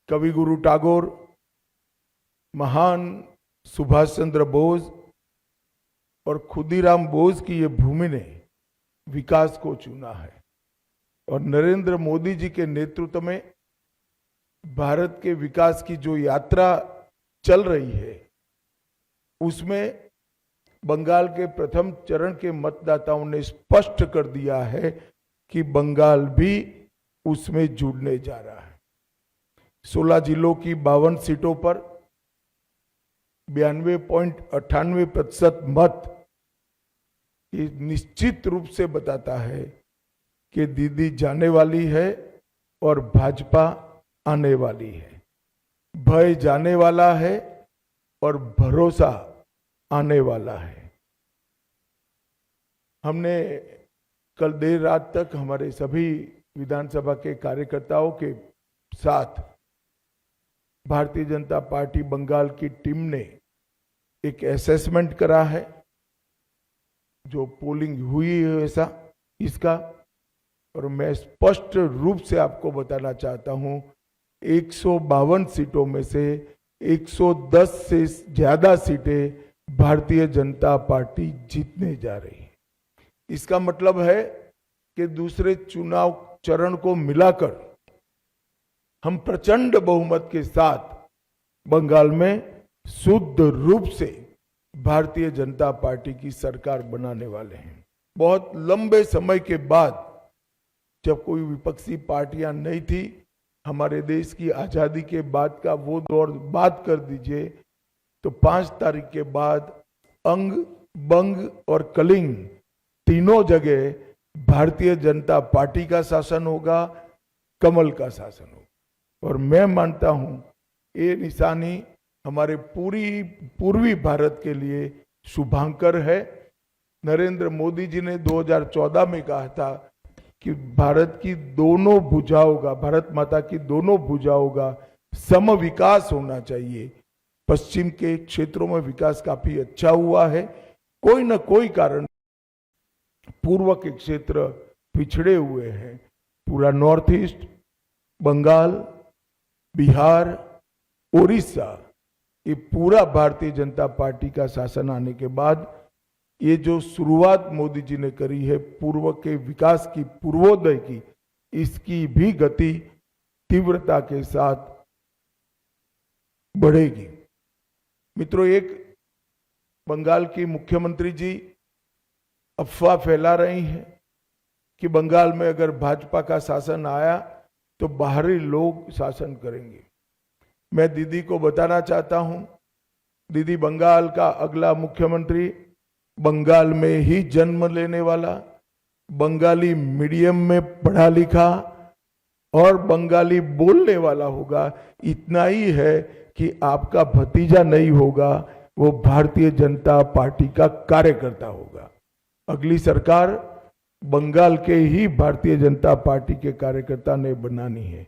कवि गुरु टैगोर, महान सुभाष चंद्र बोस और खुदीराम बोस की ये भूमि ने विकास को चुना है और नरेंद्र मोदी जी के नेतृत्व में भारत के विकास की जो यात्रा चल रही है उसमें बंगाल के प्रथम चरण के मतदाताओं ने स्पष्ट कर दिया है कि बंगाल भी उसमें जुड़ने जा रहा है। 16 जिलों की 52 सीटों पर 92.98% मत ये निश्चित रूप से बताता है कि दीदी जाने वाली है और भाजपा आने वाली है। भय जाने वाला है और भरोसा आने वाला है। हमने कल देर रात तक हमारे सभी विधानसभा के कार्यकर्ताओं के साथ भारतीय जनता पार्टी बंगाल की टीम ने एक असेसमेंट करा है, जो पोलिंग हुई है ऐसा इसका, और मैं स्पष्ट रूप से आपको बताना चाहता हूं 152 सीटों में से 110 से ज्यादा सीटें भारतीय जनता पार्टी जीतने जा रही है। इसका मतलब है कि दूसरे चुनाव चरण को मिलाकर हम प्रचंड बहुमत के साथ बंगाल में शुद्ध रूप से भारतीय जनता पार्टी की सरकार बनाने वाले हैं। बहुत लंबे समय के बाद, जब कोई विपक्षी पार्टियां नहीं थी, हमारे देश की आजादी के बाद का वो दौर बात कर दीजिए, तो 5 तारीख के बाद अंग, बंग और कलिंग तीनों जगह भारतीय जनता पार्टी का शासन होगा, कमल का शासन होगा। और मैं मानता हूं ये निशानी हमारे पूर्वी भारत के लिए शुभांकर है। नरेंद्र मोदी जी ने 2014 में कहा था कि भारत की दोनों भुजाओं का, भारत माता की दोनों भुजाओं का सम विकास होना चाहिए। पश्चिम के क्षेत्रों में विकास काफी अच्छा हुआ है, कोई न कोई कारण पूर्व के क्षेत्र पिछड़े हुए हैं। पूरा नॉर्थ ईस्ट, बंगाल, बिहार, उड़ीसा, ये पूरा भारतीय जनता पार्टी का शासन आने के बाद ये जो शुरुआत मोदी जी ने करी है पूर्व के विकास की, पूर्वोदय की, इसकी भी गति तीव्रता के साथ बढ़ेगी। मित्रों, एक बंगाल की मुख्यमंत्री जी अफवाह फैला रही हैं कि बंगाल में अगर भाजपा का शासन आया तो बाहरी लोग शासन करेंगे। मैं दीदी को बताना चाहता हूं, दीदी बंगाल का अगला मुख्यमंत्री बंगाल में ही जन्म लेने वाला, बंगाली मीडियम में पढ़ा लिखा और बंगाली बोलने वाला होगा। इतना ही है कि आपका भतीजा नहीं होगा, वो भारतीय जनता पार्टी का कार्यकर्ता होगा। अगली सरकार बंगाल के ही भारतीय जनता पार्टी के कार्यकर्ता ने बनानी है।